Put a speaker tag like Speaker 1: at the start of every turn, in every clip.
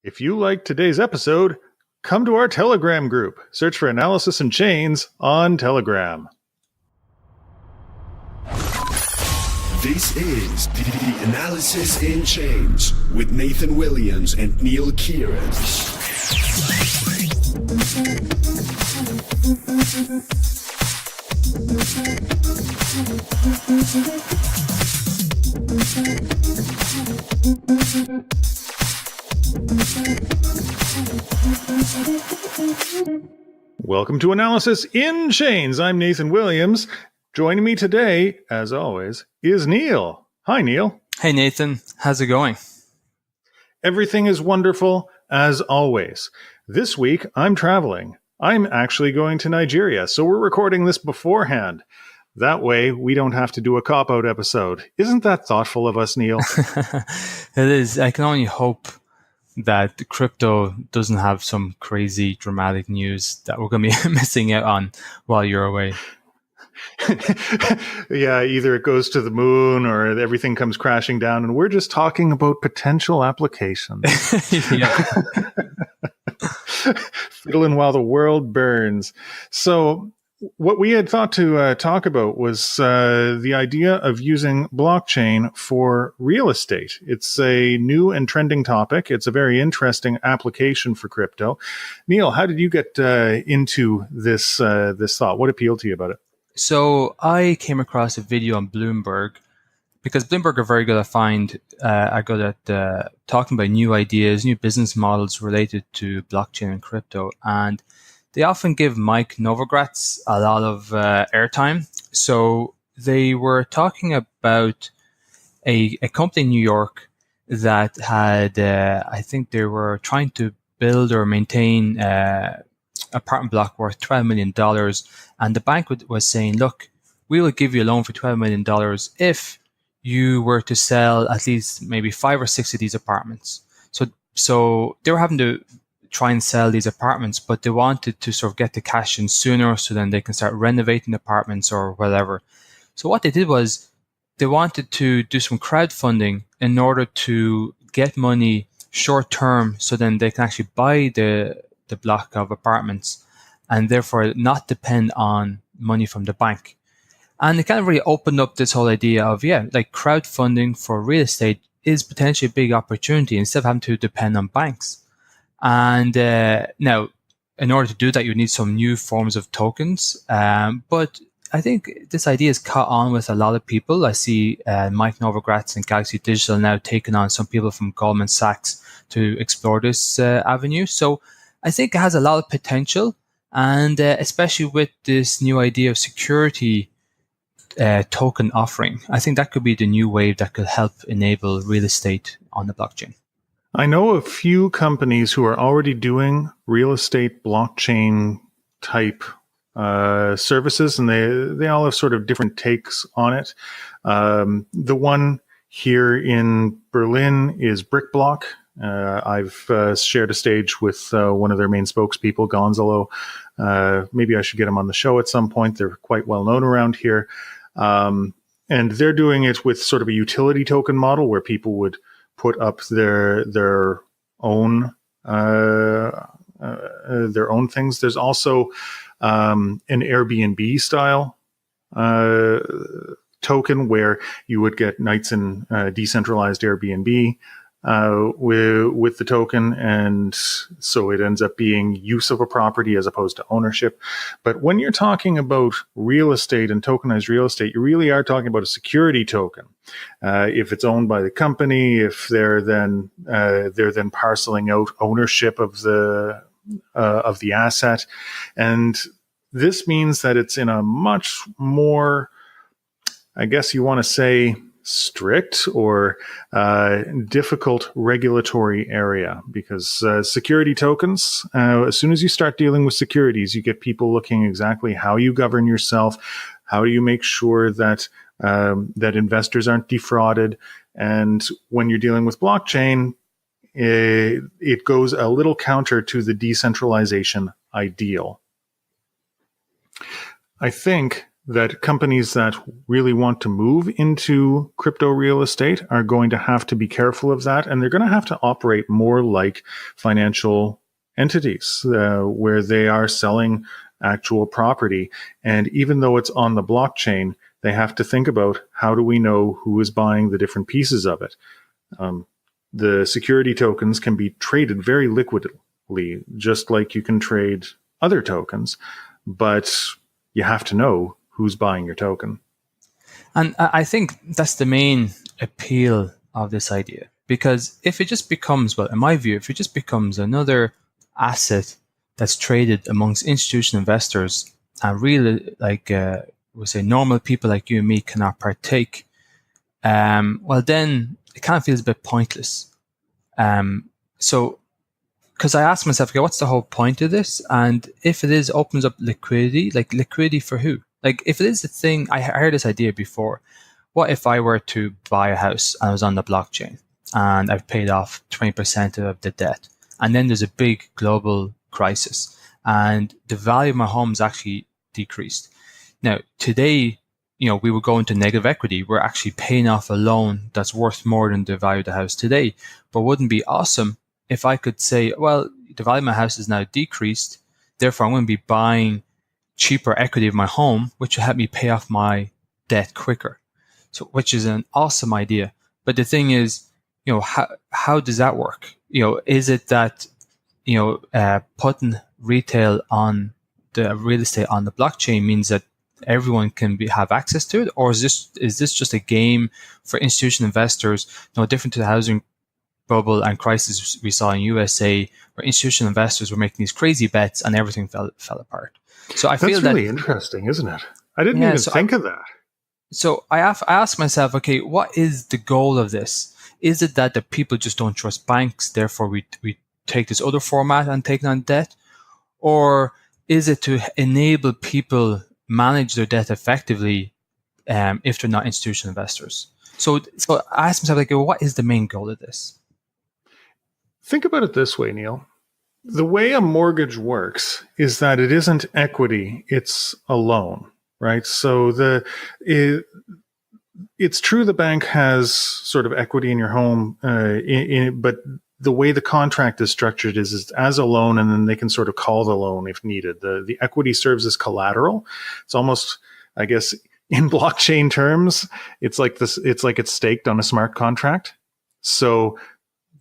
Speaker 1: If you like today's episode, come to our Telegram group. Search for Analysis in Chains on Telegram.
Speaker 2: This is the Analysis in Chains with Nathan Williams and Neil Kieran.
Speaker 1: Welcome to Analysis in Chains. I'm Nathan Williams. Joining me today, as always, is Neil. Hi, Neil.
Speaker 3: Hey, Nathan. How's it going?
Speaker 1: Everything is wonderful, as always. This week, I'm traveling. I'm actually going to Nigeria, so we're recording this beforehand. That way, we don't have to do a cop-out episode. Isn't that thoughtful of us, Neil?
Speaker 3: It is. I can only hope that the crypto doesn't have some crazy dramatic news that we're going to be missing out on while you're away.
Speaker 1: Yeah, either it goes to the moon or everything comes crashing down, and we're just talking about potential applications. Fiddling while the world burns. So what we had thought to talk about was the idea of using blockchain for real estate. It's a new and trending topic. It's a very interesting application for crypto. Neil, how did you get into this thought? What appealed to you about it?
Speaker 3: So I came across a video on Bloomberg because Bloomberg are very good at talking about new ideas, new business models related to blockchain and crypto. And they often give Mike Novogratz a lot of airtime. So they were talking about a company in New York that had, I think they were trying to build or maintain apartment block worth $12 million. And the bank was saying, look, we will give you a loan for $12 million if you were to sell at least maybe 5 or 6 of these apartments. So they were having to try and sell these apartments, but they wanted to sort of get the cash in sooner so then they can start renovating apartments or whatever. So what they did was they wanted to do some crowdfunding in order to get money short term so then they can actually buy the block of apartments and therefore not depend on money from the bank. And it kind of really opened up this whole idea of, like crowdfunding for real estate is potentially a big opportunity instead of having to depend on banks. And now, in order to do that, you need some new forms of tokens. But I think this idea has caught on with a lot of people. I see Mike Novogratz and Galaxy Digital now taking on some people from Goldman Sachs to explore this avenue. So I think it has a lot of potential. And especially with this new idea of security token offering, I think that could be the new wave that could help enable real estate on the blockchain.
Speaker 1: I know a few companies who are already doing real estate blockchain type services, and they all have sort of different takes on it. The one here in Berlin is BrickBlock. I've shared a stage with one of their main spokespeople, Gonzalo. Maybe I should get him on the show at some point. They're quite well known around here. And they're doing it with sort of a utility token model where people would put up their own things. There's also an Airbnb style token where you would get nights in decentralized Airbnb with the token, and so it ends up being use of a property as opposed to ownership. But when you're talking about real estate and tokenized real estate, you really are talking about a security token. If it's owned by the company, if they're then parceling out ownership of the asset, and this means that it's in a much more, I guess you want to say, strict or difficult regulatory area, because security tokens, as soon as you start dealing with securities, you get people looking exactly how you govern yourself, how do you make sure that that investors aren't defrauded. And when you're dealing with blockchain, it goes a little counter to the decentralization ideal. I think that companies that really want to move into crypto real estate are going to have to be careful of that. And they're going to have to operate more like financial entities where they are selling actual property. And even though it's on the blockchain, they have to think about, how do we know who is buying the different pieces of it? The security tokens can be traded very liquidly, just like you can trade other tokens, but you have to know who's buying your token.
Speaker 3: And I think that's the main appeal of this idea. Because if it just becomes, well, in my view, if it just becomes another asset that's traded amongst institutional investors and really, like, we say, normal people like you and me cannot partake, well, then it kind of feels a bit pointless. So, because I asked myself, okay, what's the whole point of this? And if it is opens up liquidity, like liquidity for who? Like, if it is a thing, I heard this idea before. What if I were to buy a house and I was on the blockchain and I've paid off 20% of the debt, and then there's a big global crisis and the value of my home is actually decreased. Now, today, we would go into negative equity. We're actually paying off a loan that's worth more than the value of the house today. But wouldn't it be awesome if I could say, well, the value of my house is now decreased, therefore I'm going to be buying cheaper equity of my home, which will help me pay off my debt quicker. So, which is an awesome idea. But the thing is, how does that work? Is it that, putting retail on the real estate on the blockchain means that everyone can have access to it, or is this just a game for institutional investors? Different to the housing bubble and crisis we saw in USA, where institutional investors were making these crazy bets and everything fell apart. So I feel
Speaker 1: that's really interesting, isn't it? I didn't even think of that.
Speaker 3: So I asked myself, okay, what is the goal of this? Is it that the people just don't trust banks, therefore we take this other format and take on debt, or is it to enable people manage their debt effectively if they're not institutional investors? So I asked myself, like, what is the main goal of this?
Speaker 1: Think about it this way, Neil. The way a mortgage works is that it isn't equity, it's a loan, right? So it's true the bank has sort of equity in your home, but the way the contract is structured is as a loan, and then they can sort of call the loan if needed. The equity serves as collateral. It's almost, I guess, in blockchain terms, it's like this. It's like it's staked on a smart contract. So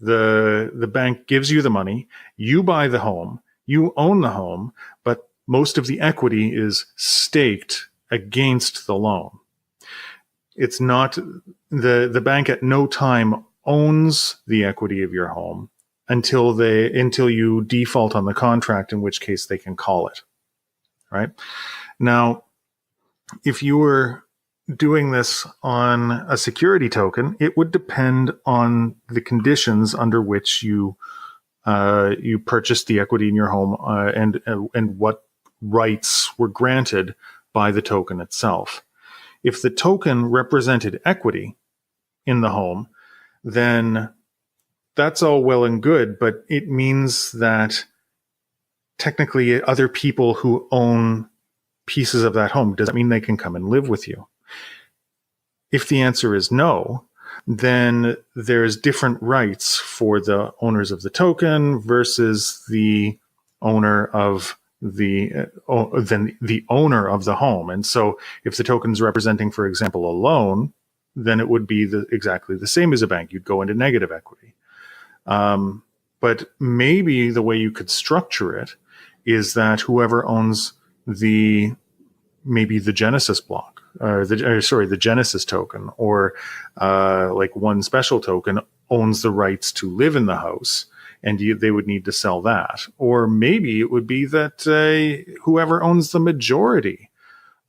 Speaker 1: the bank gives you the money, you buy the home, you own the home, but most of the equity is staked against the loan. It's not the bank at no time owns the equity of your home until you default on the contract, in which case they can call it. Right? Now, if you were doing this on a security token, it would depend on the conditions under which you purchased the equity in your home, and what rights were granted by the token itself. If the token represented equity in the home, then that's all well and good, but it means that technically other people who own pieces of that home, does that mean they can come and live with you? If the answer is no, then there's different rights for the owners of the token versus the owner of the owner of the home. And so if the token's representing, for example, a loan, then it would be exactly the same as a bank. You'd go into negative equity. But maybe the way you could structure it is that whoever owns the Genesis block, the Genesis token, or like one special token owns the rights to live in the house, and they would need to sell that. Or maybe it would be that whoever owns the majority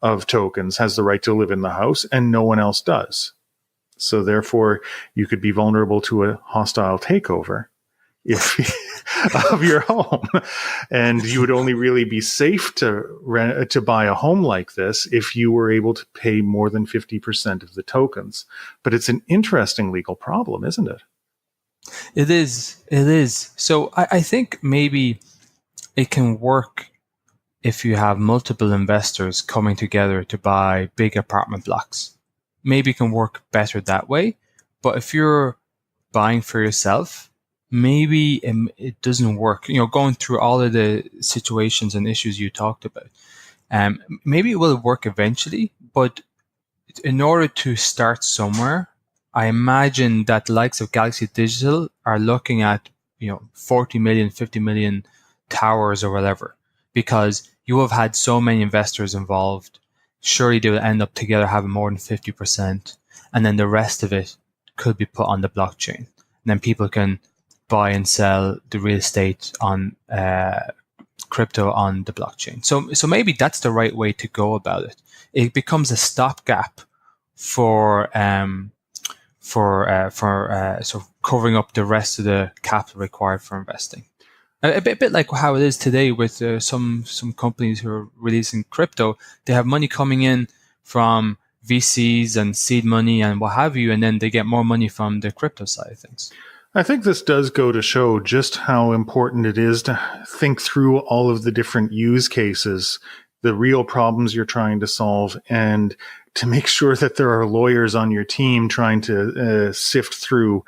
Speaker 1: of tokens has the right to live in the house and no one else does. So therefore, you could be vulnerable to a hostile takeover of your home, and you would only really be safe to buy a home like this if you were able to pay more than 50% of the tokens. But it's an interesting legal problem, isn't it?
Speaker 3: It is. So I think maybe it can work if you have multiple investors coming together to buy big apartment blocks. Maybe it can work better that way. But if you're buying for yourself, maybe it doesn't work. Going through all of the situations and issues you talked about, maybe it will work eventually. But in order to start somewhere, I imagine that the likes of Galaxy Digital are looking at 40 million, 50 million towers or whatever, because you have had so many investors involved. Surely they will end up together having more than 50%, and then the rest of it could be put on the blockchain. And then people can buy and sell the real estate on crypto on the blockchain. So maybe that's the right way to go about it. It becomes a stopgap for sort of covering up the rest of the capital required for investing. A bit like how it is today with some companies who are releasing crypto. They have money coming in from VCs and seed money and what have you, and then they get more money from the crypto side of things.
Speaker 1: I think this does go to show just how important it is to think through all of the different use cases, the real problems you're trying to solve, and to make sure that there are lawyers on your team trying to sift through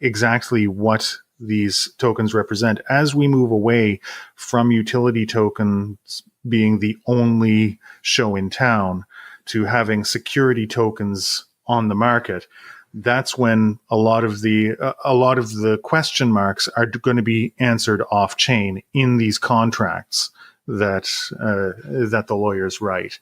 Speaker 1: exactly what these tokens represent as we move away from utility tokens being the only show in town to having security tokens on the market. That's when a lot of the question marks are going to be answered off chain in these contracts that the lawyers write.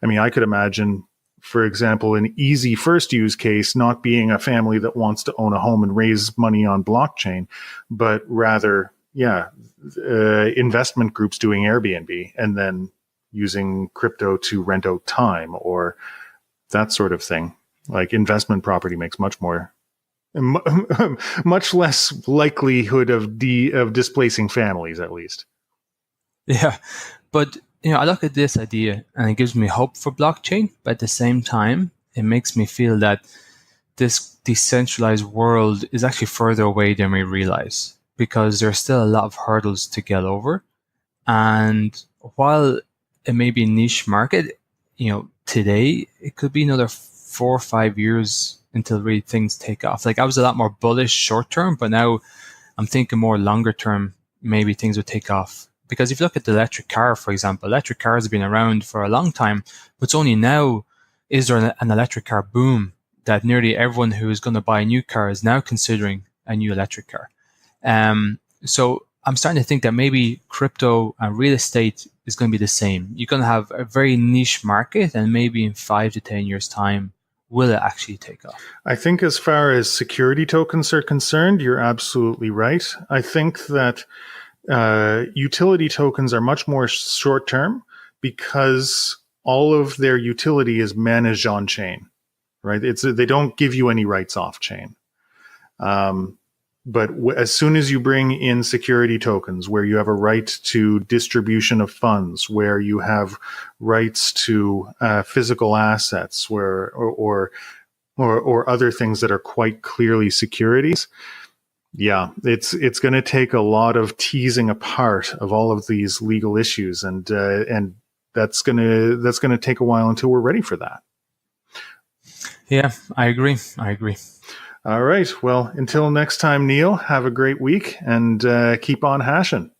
Speaker 1: I mean, I could imagine, for example, an easy first use case not being a family that wants to own a home and raise money on blockchain, but rather, investment groups doing Airbnb and then using crypto to rent out time or that sort of thing. Like investment property makes much less likelihood of displacing families, at least.
Speaker 3: Yeah, but I look at this idea and it gives me hope for blockchain, but at the same time, it makes me feel that this decentralized world is actually further away than we realize, because there's still a lot of hurdles to get over. And while it may be a niche market, today it could be another 4 or 5 years until really things take off. Like I was a lot more bullish short term, but now I'm thinking more longer term, maybe things would take off. Because if you look at the electric car, for example, electric cars have been around for a long time, but it's only now is there an electric car boom that nearly everyone who is going to buy a new car is now considering a new electric car. So I'm starting to think that maybe crypto and real estate is going to be the same. You're going to have a very niche market, and maybe in 5 to 10 years' time, will it actually take off?
Speaker 1: I think as far as security tokens are concerned, you're absolutely right. I think that utility tokens are much more short term because all of their utility is managed on chain, right? They don't give you any rights off chain. But as soon as you bring in security tokens, where you have a right to distribution of funds, where you have rights to physical assets, or other things that are quite clearly securities, it's going to take a lot of teasing apart of all of these legal issues, and that's going to take a while until we're ready for that.
Speaker 4: Yeah, I agree.
Speaker 1: All right. Well, until next time, Neil, have a great week and keep on hashing.